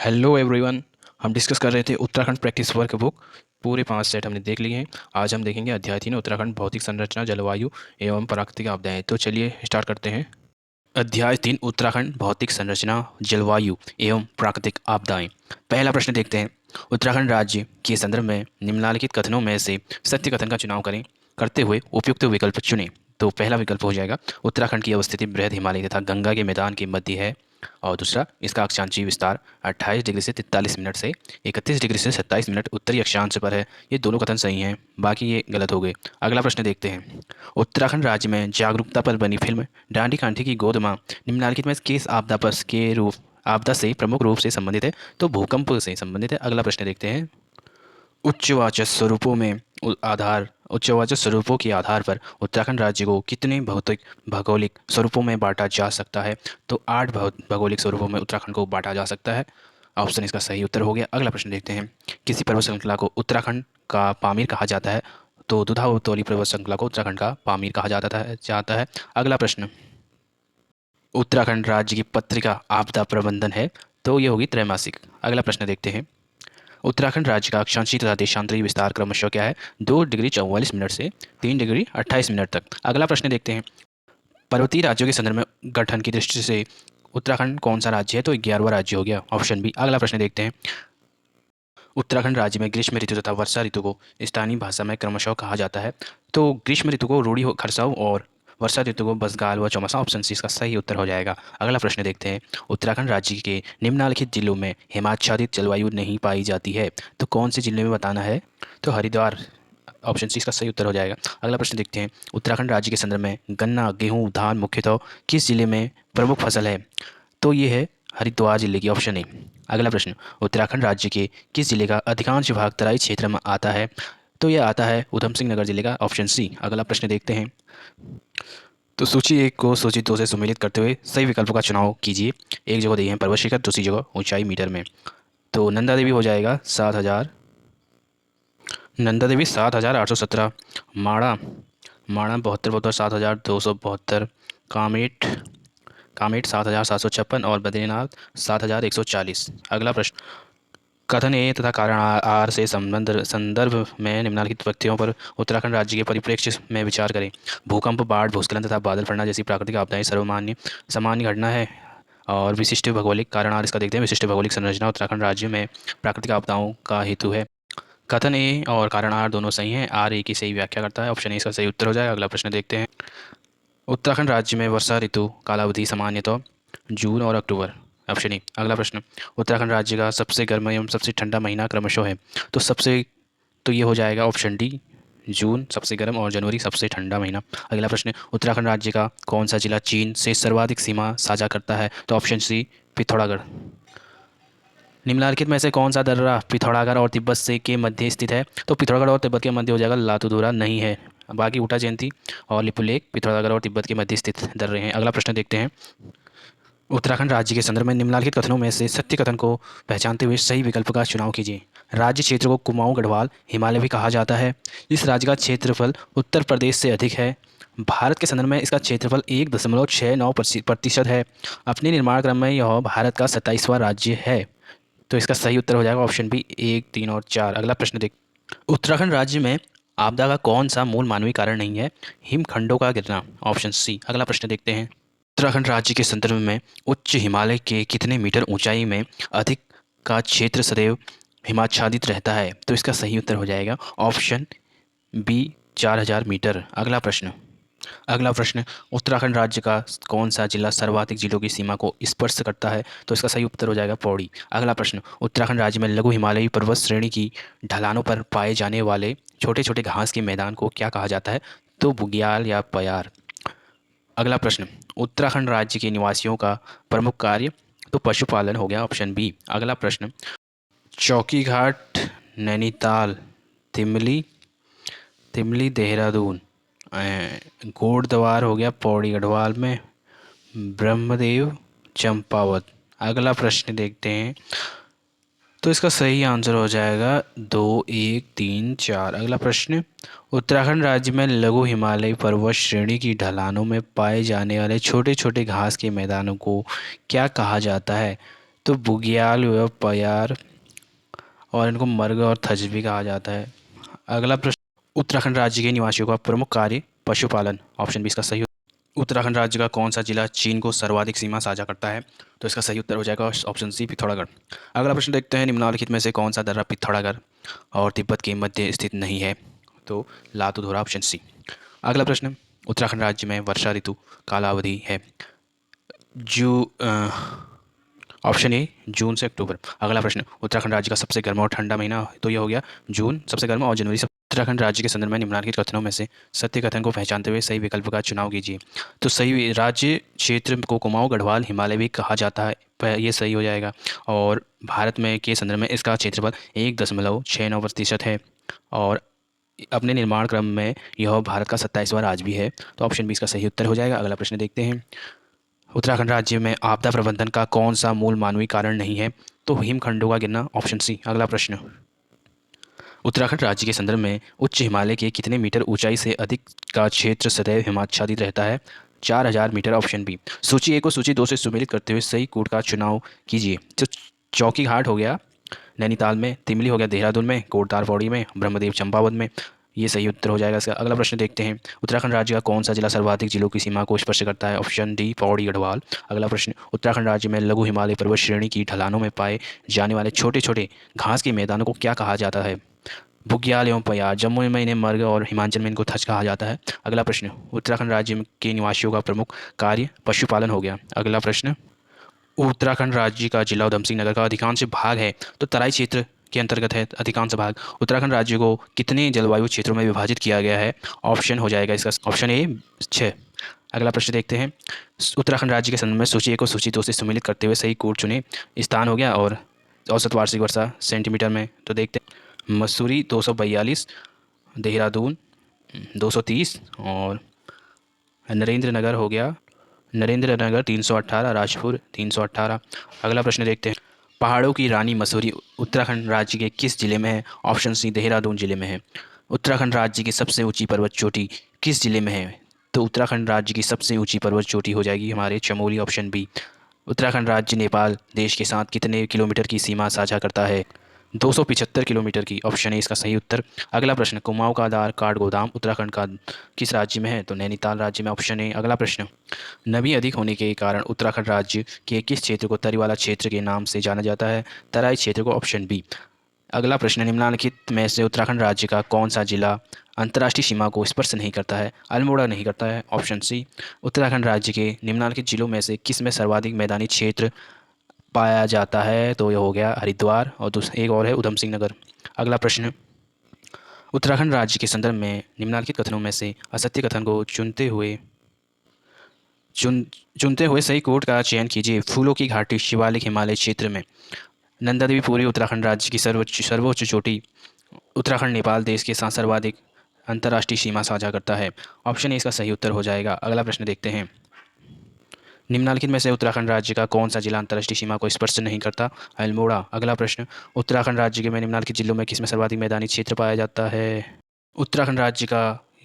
Hello everyone. हम discuss कर रहे थे उत्तराखंड प्रैक्टिस वर्क बुक। पूरे 5 सेट हमने देख लिए हैं। आज हम देखेंगे अध्याय 3 उत्तराखंड भौतिक संरचना जलवायु एवं प्राकृतिक आपदाएं। तो चलिए स्टार्ट करते हैं। अध्याय 3 उत्तराखंड भौतिक संरचना जलवायु एवं प्राकृतिक आपदाएं। पहला प्रश्न देखते हैं। उत्तराखंड राज्य के संदर्भ में निम्नलिखित कथनों में से सत्य कथन का चुनाव करें करते हुए उपयुक्त विकल्प चुनें। तो पहला विकल्प हो जाएगा उत्तराखंड की अवस्थिति बृहद हिमालय तथा गंगा के मैदान के मध्य है। और दूसरा, इसका अक्षांशीय विस्तार 28 डिग्री से 43 मिनट से 31 डिग्री से 27 मिनट उत्तरी अक्षांश पर है। ये दोनों कथन सही हैं, बाकी ये गलत हो गए। अगला प्रश्न देखते हैं। उत्तराखंड राज्य में जागरूकता पर बनी फिल्म डांडी कांठी की गोद माँ निम्नलिखित में किस आपदा से प्रमुख रूप से संबंधित है? तो भूकंप से संबंधित है। अगला प्रश्न देखते हैं। उच्चवाचक स्वरूपों में उच्चवाचक स्वरूपों के आधार पर उत्तराखंड राज्य को कितने भौतिक भौगोलिक स्वरूपों में बांटा जा सकता है? तो 8 भौगोलिक स्वरूपों में उत्तराखंड को बांटा जा सकता है। ऑप्शन इसका सही उत्तर हो गया। अगला प्रश्न देखते हैं। किसी पर्वत श्रृंखला को उत्तराखंड का पामीर कहा जाता है? तो दुधावतोली पर्वत श्रृंखला को उत्तराखंड का पामीर कहा जाता है। अगला प्रश्न, उत्तराखंड राज्य की पत्रिका आपदा प्रबंधन है? तो ये होगी त्रैमासिक। अगला प्रश्न देखते हैं। उत्तराखंड राज्य का अक्षांशीय तथा देशांतरी विस्तार क्रमशः क्या है? 2 डिग्री 44 मिनट से 3 डिग्री 28 मिनट तक। अगला प्रश्न देखते हैं। पर्वतीय राज्यों के संदर्भ में गठन की दृष्टि से उत्तराखंड कौन सा राज्य है? तो 11वां राज्य हो गया, ऑप्शन बी। अगला प्रश्न देखते हैं। उत्तराखंड राज्य में ग्रीष्म ऋतु तथा वर्षा ऋतु को स्थानीय भाषा में क्रमशः कहा जाता है? तो ग्रीष्म ऋतु को रूढ़ी खरसाऊ और वर्षा ऋतु को बसगाल व चौमासा। ऑप्शन सी इसका सही उत्तर हो जाएगा। अगला प्रश्न देखते हैं। उत्तराखंड राज्य के निम्नलिखित जिलों में हिमाच्छादित जलवायु नहीं पाई जाती है? तो कौन से जिले में बताना है? तो हरिद्वार। ऑप्शन सी इसका सही उत्तर हो जाएगा। अगला प्रश्न देखते हैं। उत्तराखंड राज्य के संदर्भ में गन्ना, गेहूँ, धान मुख्यतः किस जिले में प्रमुख फसल है? तो ये है हरिद्वार जिले की, ऑप्शन ए। अगला प्रश्न, उत्तराखंड राज्य के किस जिले का अधिकांश भाग तराई क्षेत्र में आता है? तो यह आता है उधम सिंह नगर जिले का, ऑप्शन सी। अगला प्रश्न देखते हैं। तो सूची 1 को सूची 2 से सम्मिलित करते हुए सही विकल्पों का चुनाव कीजिए। एक जगह दी है पर्वत शिखर, दूसरी जगह ऊंचाई मीटर में। तो नंदा देवी हो जाएगा 7,817। माणा 72 7,272। कामेट 7,756 और बद्रीनाथ 7,140। अगला प्रश्न, कथन ए तथा कारण आर से संदर्भ में निम्नलिखित तथ्यों पर उत्तराखंड राज्य के परिप्रेक्ष्य में विचार करें। भूकंप, बाढ़, भूस्खलन तथा बादल फटना जैसी प्राकृतिक आपदाएं सामान्य घटना है। और विशिष्ट भौगोलिक कारण आर, इसका देखते हैं। विशिष्ट भौगोलिक संरचना उत्तराखंड राज्य में प्राकृतिक आपदाओं का हेतु है। कथन ए और कारण आर दोनों सही हैं। आर ए की सही व्याख्या करता है, ऑप्शन ए इसका सही उत्तर हो जाएगा। अगला प्रश्न देखते हैं। उत्तराखंड राज्य में वर्षा ऋतु कालावधि सामान्यतः जून और अक्टूबर, ऑप्शन ए। अगला प्रश्न, उत्तराखंड राज्य का सबसे गर्म एवं सबसे ठंडा महीना क्रमशः है? तो ये हो जाएगा ऑप्शन डी, जून सबसे गर्म और जनवरी सबसे ठंडा महीना। अगला प्रश्न, उत्तराखंड राज्य का कौन सा जिला चीन से सर्वाधिक सीमा साझा करता है? तो ऑप्शन सी, पिथौरागढ़। निम्नलिखित में से कौन सा दर्रा पिथौरागढ़ और तिब्बत से के मध्य स्थित है? तो पिथौरागढ़ और तिब्बत के मध्य हो जाएगा लातूधुरा, नहीं है। बाकी ऊटा जयंती और लिपुलेख पिथौरागढ़ और तिब्बत के मध्य स्थित दर्रे हैं। अगला प्रश्न देखते हैं। उत्तराखंड राज्य के संदर्भ में निम्नलिखित कथनों में से सत्य कथन को पहचानते हुए सही विकल्प का चुनाव कीजिए। राज्य क्षेत्र को कुमाऊं गढ़वाल हिमालय भी कहा जाता है। इस राज्य का क्षेत्रफल उत्तर प्रदेश से अधिक है। भारत के संदर्भ में इसका क्षेत्रफल 1.69% है। अपने निर्माण क्रम में यह भारत का 27वां राज्य है। तो इसका सही उत्तर हो जाएगा ऑप्शन बी, 1, 3 और 4। अगला प्रश्न देख। उत्तराखंड राज्य में आपदा का कौन सा मूल मानवीय कारण नहीं है? हिमखंडों का गिरना, ऑप्शन सी। अगला प्रश्न देखते हैं। उत्तराखंड राज्य के संदर्भ में उच्च हिमालय के कितने मीटर ऊंचाई में अधिक का क्षेत्र सदैव हिमाच्छादित रहता है? तो इसका सही उत्तर हो जाएगा ऑप्शन बी, 4,000 मीटर। अगला प्रश्न, उत्तराखंड राज्य का कौन सा जिला सर्वाधिक जिलों की सीमा को स्पर्श करता है? तो इसका सही उत्तर हो जाएगा पौड़ी। अगला प्रश्न, उत्तराखंड राज्य में लघु हिमालयी पर्वत श्रेणी की ढलानों पर पाए जाने वाले छोटे छोटे घास के मैदान को क्या कहा जाता है? तो बुग्याल या प्यार। अगला प्रश्न, उत्तराखंड राज्य के निवासियों का प्रमुख कार्य? तो पशुपालन हो गया, ऑप्शन बी। अगला प्रश्न, चौकीघाट नैनीताल, तिमली तिमली देहरादून, घोड़दवार हो गया पौड़ी गढ़वाल में, ब्रह्मदेव चंपावत। अगला प्रश्न देखते हैं। तो इसका सही आंसर हो जाएगा 2, 1, 3, 4। अगला प्रश्न, उत्तराखंड राज्य में लघु हिमालयी पर्वत श्रेणी की ढलानों में पाए जाने वाले छोटे छोटे घास के मैदानों को क्या कहा जाता है? तो बुग्याल व प्यार, और इनको मर्ग और थज भी कहा जाता है। अगला प्रश्न, उत्तराखंड राज्य के निवासियों का प्रमुख कार्य पशुपालन, ऑप्शन बी इसका सही। उत्तराखंड राज्य का कौन सा जिला चीन को सर्वाधिक सीमा साझा करता है? तो इसका सही उत्तर हो जाएगा ऑप्शन सी, पिथौरागढ़। अगला प्रश्न देखते हैं, निम्नलिखित में से कौन सा दर्रा पिथौरागढ़ और तिब्बत के मध्य स्थित नहीं है? तो लातू धोरा, ऑप्शन सी। अगला प्रश्न, उत्तराखंड राज्य में वर्षा ऋतु कालावधि है? जू ऑप्शन ए जून से अक्टूबर। अगला प्रश्न, उत्तराखंड राज्य का सबसे गर्म और ठंडा महीना? तो ये हो गया जून सबसे गर्म और जनवरी सब। उत्तराखंड राज्य के संदर्भ में निम्नलिखित कथनों में से सत्य कथन को पहचानते हुए सही विकल्प का चुनाव कीजिए। तो सही, राज्य क्षेत्र को कुमाऊं गढ़वाल हिमालय भी कहा जाता है, ये सही हो जाएगा। और भारत में के संदर्भ में इसका क्षेत्रफल 1.69% है और अपने निर्माण क्रम में यह भारत का 27वां राज्य भी है। तो ऑप्शन बी इसका सही उत्तर हो जाएगा। अगला प्रश्न देखते हैं, उत्तराखंड राज्य में आपदा प्रबंधन का कौन सा मूल मानवीय कारण नहीं है? तो हिमखंडों का गिरना, ऑप्शन सी। अगला प्रश्न, उत्तराखंड राज्य के संदर्भ में उच्च हिमालय के कितने मीटर ऊंचाई से अधिक का क्षेत्र सदैव हिमाच्छादित रहता है? 4000 मीटर, ऑप्शन बी। सूची ए को सूची दो से सुमेलित करते हुए सही कोड का चुनाव कीजिए। तो चौकी घाट हो गया नैनीताल में, तिमली हो गया देहरादून में, कोटद्वार पौड़ी में, ब्रह्मदेव चंपावत में, ये सही उत्तर हो जाएगा इसका। अगला प्रश्न देखते हैं, उत्तराखंड राज्य का कौन सा जिला सर्वाधिक जिलों की सीमा को स्पर्श करता है? Option D Pauri Garhwal. अगला प्रश्न, उत्तराखंड राज्य में लघु हिमालय पर्वत श्रेणी की ढलानों में पाए जाने वाले छोटे छोटे घास के मैदानों को क्या कहा जाता है? बुग्याल एवं प्यार। जम्मू में इन्हें मर्ग और हिमाचल में इनको थच कहा जाता है। अगला प्रश्न, उत्तराखंड राज्य के निवासियों का प्रमुख कार्य पशुपालन हो गया। अगला प्रश्न, उत्तराखंड राज्य का जिला उधम सिंह नगर का अधिकांश भाग है, तो तराई क्षेत्र के अंतर्गत है अधिकांश भाग। उत्तराखंड राज्य को कितने जलवायु क्षेत्रों में विभाजित किया गया है? ऑप्शन हो जाएगा इसका ऑप्शन ए 6। अगला प्रश्न देखते हैं, उत्तराखंड राज्य के संदर्भ में सूची ए को सूची दो से सम्मिलित करते हुए सही कोड चुने। स्थान हो गया और औसत वार्षिक वर्षा सेंटीमीटर में। तो देखते हैं, मसूरी 242, देहरादून 230 और नरेंद्र नगर हो गया, नरेंद्र नगर 318, राजपुर 318। अगला प्रश्न देखते हैं, पहाड़ों की रानी मसूरी उत्तराखंड राज्य के किस जिले में है? ऑप्शन सी देहरादून जिले में है। उत्तराखंड राज्य की सबसे ऊंची पर्वत चोटी किस जिले में है? तो उत्तराखंड राज्य की सबसे ऊंची पर्वत चोटी हो जाएगी हमारे चमोली, ऑप्शन बी। उत्तराखंड राज्य नेपाल देश के साथ कितने किलोमीटर की सीमा साझा करता है? 275 किलोमीटर की, ऑप्शन है इसका सही उत्तर। अगला प्रश्न, कुमाऊं का आधार कार्ड गोदाम उत्तराखंड का किस राज्य में है? तो नैनीताल राज्य में, ऑप्शन है। अगला प्रश्न, नमी अधिक होने के कारण उत्तराखंड राज्य के किस क्षेत्र को तरी वाला क्षेत्र के नाम से जाना जाता है? तराई क्षेत्र को, ऑप्शन बी। अगला प्रश्न, निम्नलिखित में से उत्तराखंड राज्य का कौन सा जिला अंतर्राष्ट्रीय सीमा को स्पर्श नहीं करता है? अल्मोड़ा नहीं करता है, ऑप्शन सी। उत्तराखंड राज्य के निम्नलिखित जिलों में से किस में सर्वाधिक मैदानी क्षेत्र पाया जाता है? तो यह हो गया हरिद्वार और एक और है उधम सिंह नगर। अगला प्रश्न, उत्तराखंड राज्य के संदर्भ में निम्नलिखित कथनों में से असत्य कथन को चुनते हुए सही कोड का चयन कीजिए। फूलों की घाटी शिवालिक हिमालय क्षेत्र में, नंदा देवी पूर्वी उत्तराखंड राज्य की सर्वोच्च चोटी, उत्तराखंड नेपाल देश के साथ सर्वाधिक अंतर्राष्ट्रीय सीमा साझा करता है, ऑप्शन ए इसका सही उत्तर हो जाएगा। अगला प्रश्न देखते हैं, निम्नलिखित में से उत्तराखंड राज्य का कौन सा जिला अंतर्राष्ट्रीय सीमा को स्पर्श नहीं करता? अल्मोड़ा। अगला प्रश्न, उत्तराखंड राज्य के में निम्नलिखित जिलों में किसमें सर्वाधिक मैदानी क्षेत्र पाया जाता है? उत्तराखंड राज्य का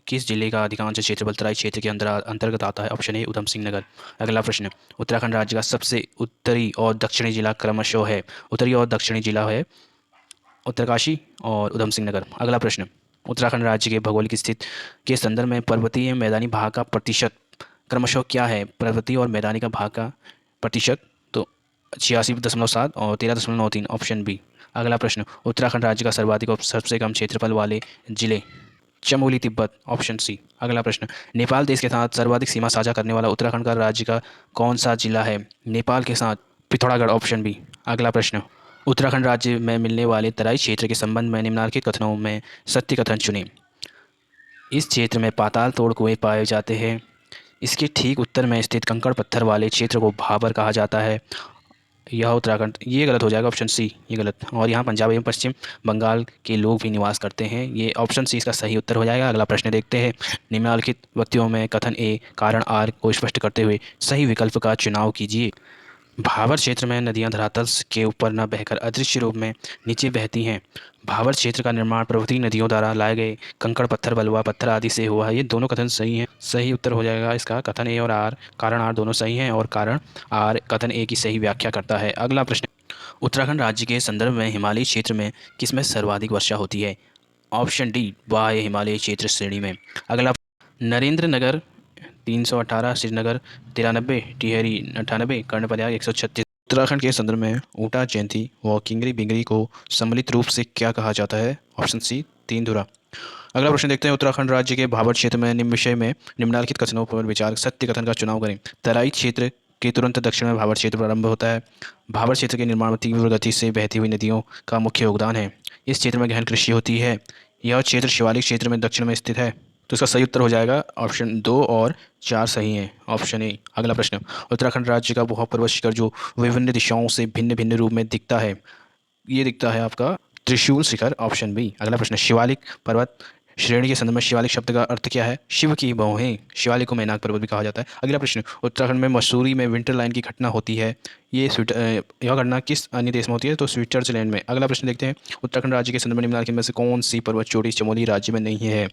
किस जिले का अधिकांश क्षेत्रफल तराई क्षेत्र के अंतर्गत आता है? Option A Udham Singh Nagar. अगला प्रश्न, उत्तराखंड राज्य का सबसे उत्तरी और दक्षिणी जिला क्रमशः है, उत्तरी और दक्षिणी जिला है उत्तरकाशी और उधम सिंह नगर। अगला प्रश्न, उत्तराखंड राज्य के भौगोलिक स्थिति के संदर्भ में पर्वतीय मैदानी भाग का प्रतिशत क्रमशः क्या है? पर्वतीय और मैदानी का भाग का प्रतिशत, तो 86.7 और 13.93, ऑप्शन बी। अगला प्रश्न, उत्तराखंड राज्य का सर्वाधिक और सबसे कम क्षेत्रफल वाले जिले? Chamoli, Tibet, option C. अगला प्रश्न, नेपाल देश के साथ सर्वाधिक सीमा साझा करने वाला उत्तराखंड का राज्य का कौन सा जिला है? नेपाल के साथ पिथौरागढ़, ऑप्शन बी। अगला प्रश्न, उत्तराखंड राज्य में मिलने वाले तराई क्षेत्र के संबंध में निम्नलिखित कथनों में सत्य कथन चुनें। इस क्षेत्र में पाताल तोड़ कुएं पाए जाते हैं। इसके ठीक उत्तर में स्थित कंकड़ पत्थर वाले क्षेत्र को भाबर कहा जाता है। यह उत्तराखंड, ये गलत हो जाएगा, ऑप्शन सी, ये गलत। और यहाँ पंजाब एवं पश्चिम बंगाल के लोग भी निवास करते हैं, ये ऑप्शन सी इसका सही उत्तर हो जाएगा। अगला प्रश्न देखते हैं, निम्नलिखित व्यक्तियों में कथन ए कारण आर को स्पष्ट करते हुए सही विकल्प का चुनाव कीजिए। भावर क्षेत्र में नदियां धरातल के ऊपर न बहकर अदृश्य रूप में नीचे बहती हैं। भावर क्षेत्र का निर्माण पर्वतीय नदियों द्वारा लाए गए कंकड़ पत्थर, बलुआ पत्थर आदि से हुआ है। ये दोनों कथन सही हैं। सही उत्तर हो जाएगा इसका कथन ए और आर। कारण आर दोनों सही हैं और कारण आर कथन ए की सही व्याख्या करता है। अगला प्रश्न, उत्तराखंड राज्य के संदर्भ में हिमालयी क्षेत्र में किसमें सर्वाधिक वर्षा होती है? ऑप्शन डी, बाह्य हिमालयी क्षेत्र श्रेणी में। अगला, नरेंद्र नगर 318, श्रीनगर 93, टिहरी 98, कर्णप्रयाग 136। उत्तराखंड के संदर्भ में ऊटा, जयंती व किंगरी बिंगरी को सम्मिलित रूप से क्या कहा जाता है? ऑप्शन सी, तीन धुरा। अगला प्रश्न देखते हैं, उत्तराखंड राज्य के भाबर क्षेत्र में निम्न विषय में निम्नलिखित कथनों पर विचार सत्य कथन का चुनाव करें। तराई क्षेत्र के तुरंत दक्षिण में भाबर क्षेत्र प्रारंभ होता है। भाबर क्षेत्र के निर्माण में तीव्र गति से बहती हुई नदियों का मुख्य योगदान है। इस क्षेत्र में गहन कृषि होती है। यह क्षेत्र शिवालिक क्षेत्र में दक्षिण में स्थित है। तो इसका सही उत्तर हो जाएगा ऑप्शन 2 और 4 सही हैं। Option A. अगला प्रश्न, उत्तराखंड राज्य का भू पर्वत शिखर जो विभिन्न दिशाओं से भिन्न भिन्न रूप में दिखता है, ये दिखता है आपका त्रिशूल शिखर। Option B. अगला प्रश्न, शिवालिक पर्वत श्रेणी के संदर्भ में शिवालिक शब्द का अर्थ क्या है? शिव की भौहें। शिवालिक को मैनाक पर्वत भी कहा जाता है। अगला प्रश्न, उत्तराखंड में मसूरी में विंटर लाइन की घटना होती है, ये यह घटना किस अन्य देश में होती है? तो स्विट्जरलैंड में। अगला प्रश्न देखते हैं, उत्तराखंड राज्य के संदर्भ में निम्नलिखित में से कौन सी पर्वत चोटी चमोली राज्य में नहीं है?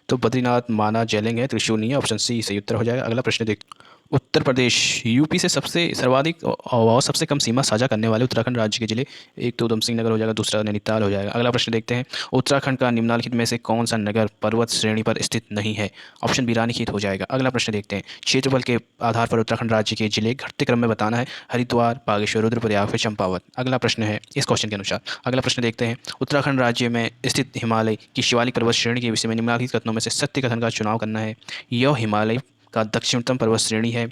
तो बद्रीनाथ, माना, जेलिंग है, त्रिशूल नहीं है। ऑप्शन सी सही उत्तर हो जाएगा। अगला प्रश्न देख, उत्तर प्रदेश यूपी से सबसे सर्वाधिक और सबसे कम सीमा साझा करने वाले उत्तराखंड राज्य के जिले, एक तो उधम सिंह नगर हो जाएगा, दूसरा नैनीताल हो जाएगा। अगला प्रश्न देखते हैं, उत्तराखंड का निम्नलिखित में से कौन सा नगर पर्वत श्रेणी पर स्थित नहीं है? ऑप्शन बी रानीखेत हो जाएगा। अगला प्रश्न देखते हैं, क्षेत्रफल के आधार पर उत्तराखंड राज्य के जिले घटते क्रम में बताना है। हरिद्वार, बागेश्वर, रुद्रप्रयाग, फिर चंपावत। अगला प्रश्न है इस क्वेश्चन के अनुसार। अगला प्रश्न देखते हैं, उत्तराखंड राज्य में स्थित हिमालय की शिवालिक पर्वत श्रेणी के विषय में निम्नलिखित कथनों में से सत्य कथन का चुनाव करना है। यह हिमालय का दक्षिणतम पर्वत श्रेणी है।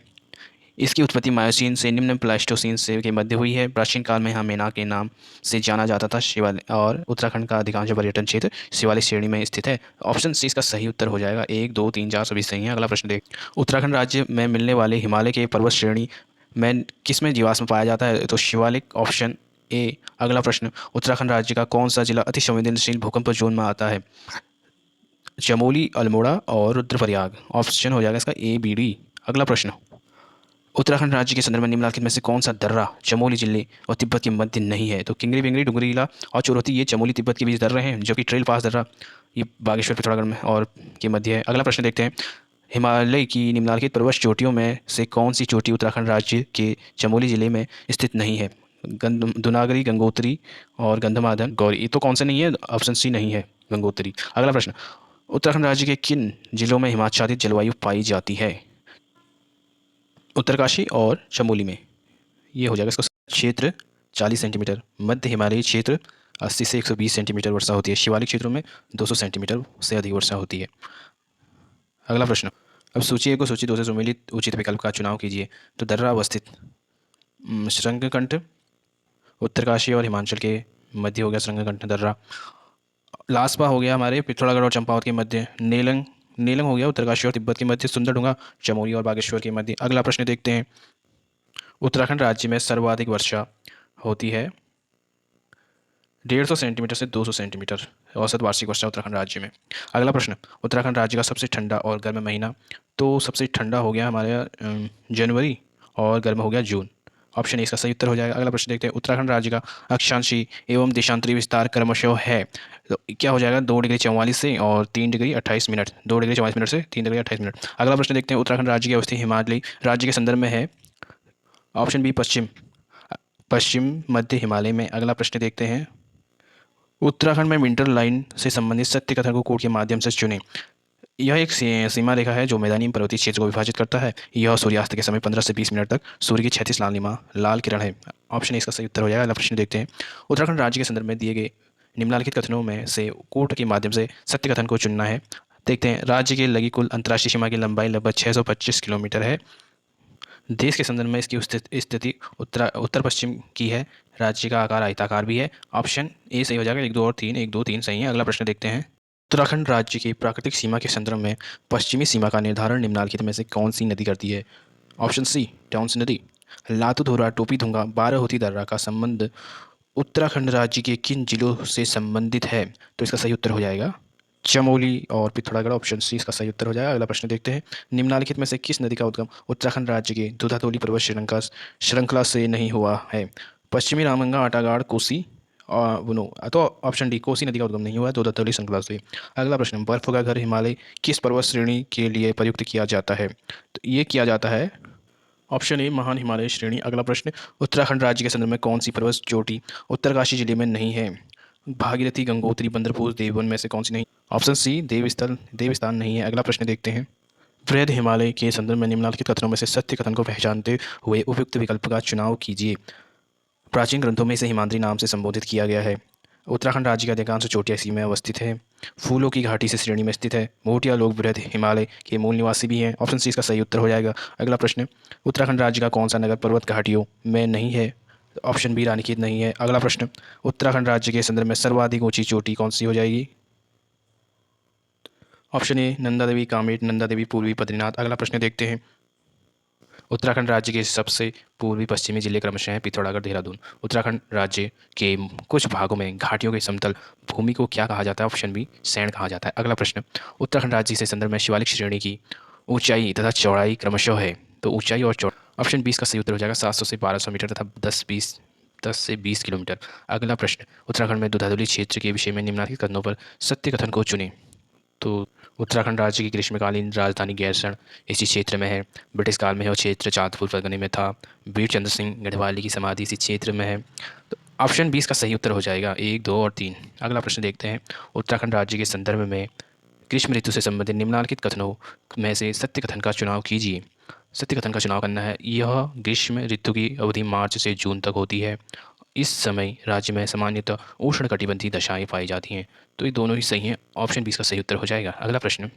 इसकी उत्पत्ति मायोसीन से निम्न प्लास्टोसीन से के मध्य हुई है। प्राचीन काल में यहाँ मेना के नाम से जाना जाता था। शिवालिक और उत्तराखंड का अधिकांश पर्यटन क्षेत्र शिवालिक श्रेणी में स्थित है। ऑप्शन सी इसका सही उत्तर हो जाएगा। 1, 2, 3, 4 सभी सही हैं। अगला प्रश्न देख, उत्तराखंड राज्य में मिलने वाले हिमालय के पर्वत श्रेणी में किस में जीवाश्म पाया जाता है? तो शिवालिक। Option A. अगला प्रश्न, उत्तराखंड राज्य का कौन सा जिला अति संवेदनशील भूकंप जोन में आता है? चमोली, अल्मोड़ा और रुद्रप्रयाग। ऑप्शन हो जाएगा इसका ए, बी, डी। अगला प्रश्न, उत्तराखंड राज्य के संदर्भ में निम्नलिखित में से कौन सा दर्रा चमोली जिले और तिब्बत के मध्य नहीं है? तो किंगरी बिंगरी, डुंगरीला और चोरौती ये चमोली तिब्बत के बीच दर्रे हैं, जो कि ट्रेल पास दर्रा ये बागेश्वर पिथौरागढ़ में और के मध्य है। अगला प्रश्न देखते हैं, हिमालय की निम्नलिखित पर्वत चोटियों में से कौन सी चोटी उत्तराखंड राज्य के चमोली जिले में स्थित नहीं है? दुनागरी, गंगोत्री और गंधमार्दन, गौरी। ये तो कौन सा नहीं है? ऑप्शन सी नहीं है, गंगोत्री। अगला प्रश्न, उत्तराखंड राज्य के किन जिलों में हिमाच्छादित जलवायु पाई जाती है? उत्तरकाशी और चमोली में। ये हो जाएगा इसका क्षेत्र 40 सेंटीमीटर। मध्य हिमालयी क्षेत्र 80 से 120 सेंटीमीटर वर्षा होती है। शिवालिक क्षेत्रों में 200 सेंटीमीटर से अधिक वर्षा होती है। अगला प्रश्न, अब सूची ए को सूची 2 से सम्मिलित उचित विकल्प का चुनाव कीजिए। तो दर्रा अवस्थित श्रृंगकंठ उत्तरकाशी और हिमाचल के मध्य हो गया श्रृंगकंठ दर्रा। लास्पा हो गया हमारे पिथौरागढ़ और चंपावत के मध्य। नेलंग, नेलंग हो गया उत्तरकाशी और तिब्बत के मध्य। सुंदरडूंगा चमोली और बागेश्वर के मध्य। अगला प्रश्न देखते हैं, उत्तराखंड राज्य में सर्वाधिक वर्षा होती है 150 सेंटीमीटर से 200 सेंटीमीटर औसत वार्षिक वर्षा उत्तराखंड राज्य में। अगला प्रश्न, उत्तराखंड राज्य का सबसे ठंडा और गर्म महीना। तो सबसे ठंडा हो गया हमारे जनवरी और गर्म हो गया जून। ऑप्शन ए इसका सही उत्तर हो जाएगा। अगला प्रश्न देखते हैं, उत्तराखंड राज्य का अक्षांशीय एवं देशांतरी विस्तार क्रमशः है। तो क्या हो जाएगा? 2 डिग्री 44 से और 3 डिग्री 28 मिनट। 2 डिग्री 44 मिनट से 3 डिग्री 28 मिनट। अगला प्रश्न देखते हैं, उत्तराखंड राज्य की अवस्थी हिमालय राज्य के संदर्भ में है। ऑप्शन बी पश्चिम, पश्चिम मध्य हिमालय में। अगला प्रश्न देखते हैं, उत्तराखंड में विंटर लाइन से संबंधित सत्य कथन को कोड के माध्यम से चुनें। यह एक सीमा रेखा है जो मैदानी पर्वतीय क्षेत्र को विभाजित करता है। यह सूर्यास्त के समय 15 से 20 मिनट तक सूर्य की 36 लालिमा लाल किरण है। ऑप्शन इसका सही उत्तर हो जाएगा। अगला प्रश्न देखते हैं, उत्तराखंड राज्य के संदर्भ में दिए गए निम्नलिखित कथनों में से कोड के माध्यम से सत्य कथन को चुनना है। देखते हैं, राज्य के लगी कुल अंतर्राष्ट्रीय सीमा की लंबाई लगभग 625 किलोमीटर है। देश के संदर्भ में इसकी स्थिति उत्तर पश्चिम की है। राज्य का आकार आयताकार भी है। ऑप्शन ए सही हो जाएगा। 1, 2 और 3, 1, 2, 3 सही है। अगला प्रश्न देखते हैं, उत्तराखंड राज्य की प्राकृतिक सीमा के संदर्भ में पश्चिमी सीमा का निर्धारण निम्नलिखित में से कौन सी नदी करती है? ऑप्शन सी टॉन्स नदी। लातू धोरा, टोपी धुंगा, बाराहोती दर्रा का संबंध उत्तराखंड राज्य के किन जिलों से संबंधित है? तो इसका सही उत्तर हो जाएगा चमोली और पिथौरागढ़, ऑप्शन सी इसका सही उत्तर हो जाएगा। अगला प्रश्न देखते हैं, निम्नलिखित में से किस नदी का उद्गम उत्तराखंड राज्य के दूधाधौली पर्वत श्रृंखला से नहीं हुआ है? पश्चिमी रामगंगा, आटागाड़, कोसी और नो तो ऑप्शन डी, कोसी नदी का उद्गम नहीं हुआ है दूधाधौली श्रृंखला से। अगला प्रश्न, बर्फ का घर हिमालय किस पर्वत श्रेणी के लिए प्रयुक्त किया जाता है? तो ये किया जाता है ऑप्शन ए, महान हिमालय श्रेणी। अगला प्रश्न, उत्तराखंड राज्य के संदर्भ में कौन सी पर्वत चोटी उत्तरकाशी जिले में नहीं है? भागीरथी, गंगोत्री, बंदरपुर, देववन में से कौन सी नहीं? ऑप्शन सी, देवस्थान नहीं है। अगला प्रश्न देखते हैं, वृहद हिमालय के संदर्भ में निम्नलिखित कथनों में से सत्य कथन को पहचानते हुए उपयुक्त विकल्प का चुनाव कीजिए। प्राचीन ग्रंथों में इसे हिमाद्री नाम से संबोधित किया गया है। उत्तराखंड राज्य की अधिकांश चोटियाँ इसी में अवस्थित है। फूलों की घाटी से श्रेणी में स्थित है। मोटिया लोग वृहद हिमालय के मूल निवासी भी हैं। ऑप्शन सी इसका सही उत्तर हो जाएगा। अगला प्रश्न, उत्तराखंड राज्य का कौन सा नगर पर्वत घाटियों में नहीं है? ऑप्शन बी, रानीखेत नहीं है। अगला प्रश्न, उत्तराखंड राज्य के संदर्भ में सर्वाधिक ऊंची चोटी कौन सी हो जाएगी? ऑप्शन ए, नंदा देवी कामेट, नंदा देवी पूर्वी बद्रीनाथ। अगला प्रश्न देखते हैं, उत्तराखंड राज्य के सबसे पूर्वी पश्चिमी जिले क्रमशः हैं पिथौरागढ़, देहरादून। उत्तराखंड राज्य के कुछ भागों में घाटियों के समतल भूमि को क्या कहा जाता है? ऑप्शन बी, सैंड कहा जाता है। अगला प्रश्न, उत्तराखंड राज्य से संदर्भ में शिवालिक श्रेणी की ऊंचाई तथा चौड़ाई क्रमशः है? तो ऊंचाई और चौड़ाई, ऑप्शन बी इसका सही उत्तर हो जाएगा। 700 से 1200 मीटर तथा 10 से 20 किलोमीटर। अगला प्रश्न, उत्तराखंड में दूधाधौली क्षेत्र के विषय में निम्नलिखित कथनों पर सत्य कथन को चुनें। तो उत्तराखंड राज्य की ग्रीष्मकालीन राजधानी गैरसैंण इसी क्षेत्र में है। ब्रिटिश काल में यह क्षेत्र चांदपुर परगने में था। वीर चंद्र सिंह गढ़वाली की समाधि इसी क्षेत्र में है। तो ऑप्शन 20 का सही उत्तर हो जाएगा, 1, 2 और 3। अगला प्रश्न देखते हैं, उत्तराखंड राज्य के संदर्भ में ग्रीष्म ऋतु से संबंधित निम्नलिखित कथनों में से सत्य कथन का चुनाव कीजिए। सत्य कथन का चुनाव करना है। यह ग्रीष्म ऋतु की अवधि मार्च से जून तक होती है। इस समय राज्य में सामान्यतः उष्णकटिबंधीय दशाएं पाई जाती हैं। तो ये दोनों ही सही हैं। ऑप्शन 20 का सही उत्तर हो जाएगा। अगला प्रश्न,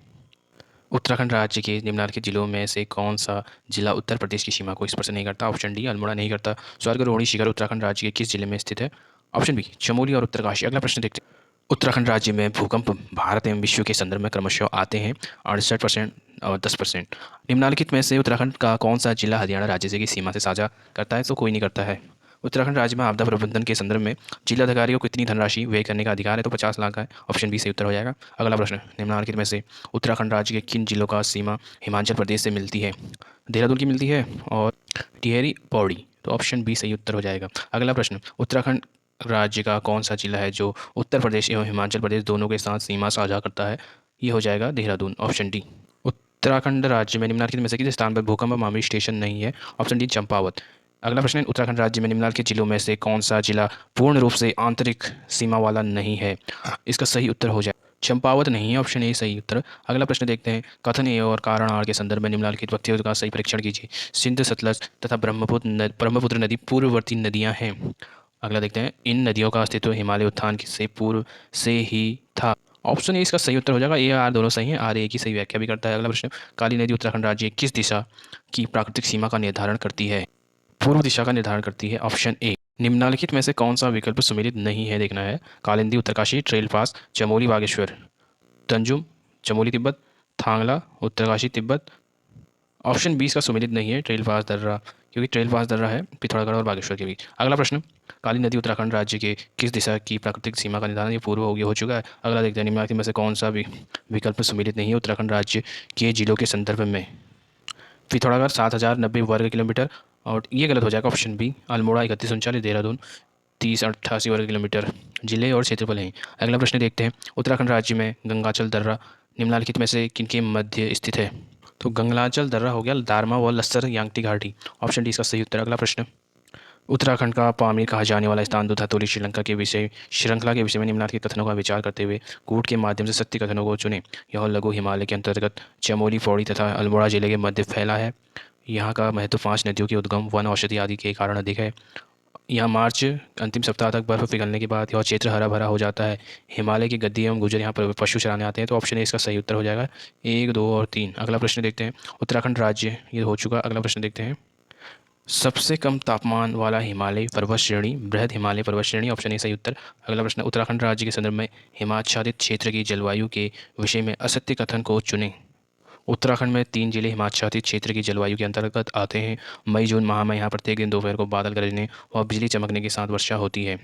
उत्तराखंड राज्य के निम्नलिखित जिलों में से कौन सा जिला उत्तर प्रदेश की सीमा को स्पर्श नहीं करता? ऑप्शन डी, अल्मोड़ा नहीं करता। स्वर्गरोहिणी शिखर उत्तराखंड राज्य के किस जिले में स्थित है? ऑप्शन बी, चमोली और उत्तरकाशी। अगला प्रश्न देखते हैं, उत्तराखंड राज्य में भूकंप भारत एवं विश्व के संदर्भ में क्रमशः आते हैं 68% और 10%। निम्नलिखित में से उत्तराखंड का कौन सा जिला हरियाणा राज्य से की सीमा से साझा करता है? तो कोई नहीं करता है। उत्तराखंड राज्य में आपदा प्रबंधन के संदर्भ में जिलाधिकारी को कितनी धनराशि व्यय करने का अधिकार है? तो 50 लाख का है। ऑप्शन बी सही उत्तर हो जाएगा। अगला प्रश्न, निम्नलिखित में से उत्तराखंड राज्य के किन जिलों का सीमा हिमाचल प्रदेश से मिलती है? देहरादून की मिलती है और टिहरी, पौड़ी। तो ऑप्शन बी सही उत्तर हो जाएगा। अगला प्रश्न, उत्तराखंड राज्य का कौन सा जिला है जो उत्तर प्रदेश एवं हिमाचल प्रदेश दोनों के साथ सीमा साझा करता है? ये हो जाएगा देहरादून, ऑप्शन डी। उत्तराखंड राज्य में निम्नलिखित में से किस स्थान पर भूकंप मामूली स्टेशन नहीं है? Option D, Champawat. अगला प्रश्न है, उत्तराखंड राज्य में निम्नलिखित जिलों में से कौन सा जिला पूर्ण रूप से आंतरिक सीमा वाला नहीं है? इसका सही उत्तर हो जाए चंपावत नहीं है। ऑप्शन ए सही उत्तर। अगला प्रश्न देखते हैं, कथन ए और कारण आर के संदर्भ में निम्नलिखित वक्तव्यों का सही परीक्षण कीजिए। सिंध, सतलज तथा ब्रह्मपुत्र नदी पूर्ववर्ती नदियां हैं। अगला देखते हैं, इन नदियों का अस्तित्व हिमालय उत्थान से पूर्व से ही था। ऑप्शन ए इसका सही उत्तर हो जाएगा। ए आर दोनों सही हैं। आर ए की सही व्याख्या भी करता है। अगला प्रश्न, काली नदी उत्तराखंड राज्य किस दिशा की प्राकृतिक सीमा का निर्धारण करती है? पूर्व दिशा का निर्धारण करती है। Option A. निम्नलिखित में से कौन सा विकल्प सुमेलित नहीं है? देखना है, कालिंदी उत्तरकाशी, ट्रेल पास, चमोली बागेश्वर, तंजुम चमोली तिब्बत, थांगला उत्तरकाशी तिब्बत। ऑप्शन 20 का सुमेलित नहीं है, ट्रेल पास दर्रा, क्योंकि ट्रेल पास दर्रा है पिथौरागढ़ और बागेश्वर के बीच। अगला प्रश्न, काली नदी उत्तराखंड राज्य के किस दिशा की प्राकृतिक सीमा का निर्धारण? ये पूर्व हो चुका है। अगला देखते हैं, निम्नलिखित में से कौन सा विकल्प सुमेलित नहीं है उत्तराखंड राज्य के जिलों के संदर्भ में? पिथौरागढ़ 7090 वर्ग किलोमीटर, और ये गलत हो जाएगा। ऑप्शन बी, अल्मोड़ा 3139, देहरादून 3088 वर्ग किलोमीटर जिले और क्षेत्रफल हैं। अगला प्रश्न देखते हैं, उत्तराखंड राज्य में गंगाचल दर्रा निम्नलिखित में से किनके मध्य स्थित है? तो गंगाचल दर्रा हो गया दारमा व लस्सर यांगटी घाटी। ऑप्शन डी इसका सही उत्तर। अगला प्रश्न, उत्तराखंड का पामीर कहा जाने वाला स्थान दूधाधौली श्रृंखला के विषय में निम्नलिखित कथनों का विचार करते हुए कूट के माध्यम से सत्य कथनों को चुनें। यह लघु हिमालय के अंतर्गत चमोली, पौड़ी तथा अल्मोड़ा जिले के मध्य फैला है। यहाँ का महत्व 5 नदियों के उद्गम, वन औषधि आदि के कारण अधिक है। यहाँ मार्च अंतिम सप्ताह तक बर्फ पिघलने के बाद यह क्षेत्र हरा भरा हो जाता है। हिमालय के गद्दी एवं गुजर यहाँ पर पशु चराने आते हैं। तो ऑप्शन ए इसका सही उत्तर हो जाएगा, 1, 2 और 3। अगला प्रश्न देखते हैं, उत्तराखंड राज्य ये हो चुका। अगला प्रश्न देखते हैं, सबसे कम तापमान वाला हिमालय पर्वत श्रेणी बृहद हिमालय पर्वत श्रेणी। ऑप्शन ए सही उत्तर। अगला प्रश्न, उत्तराखंड राज्य के संदर्भ में हिमाच्छादित क्षेत्र की जलवायु के विषय में असत्य कथन को चुनें। उत्तराखंड में 3 जिले हिमाच्छादित क्षेत्र की जलवायु के अंतर्गत आते हैं। मई जून माह में यहाँ प्रत्येक दिन दोपहर को बादल गरजने और बिजली चमकने के साथ वर्षा होती है।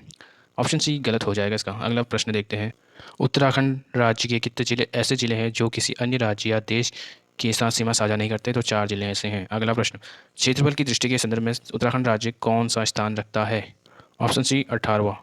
ऑप्शन सी गलत हो जाएगा इसका। अगला प्रश्न देखते हैं। उत्तराखंड राज्य के कितने जिले ऐसे जिले हैं जो किसी अन्य राज्य या देश के साथ सीमा साझा नहीं करते? तो 4 जिले ऐसे हैं। अगला प्रश्न। क्षेत्रफल की दृष्टि के संदर्भ में उत्तराखंड राज्य कौन सा स्थान रखता है? Option C 18वां।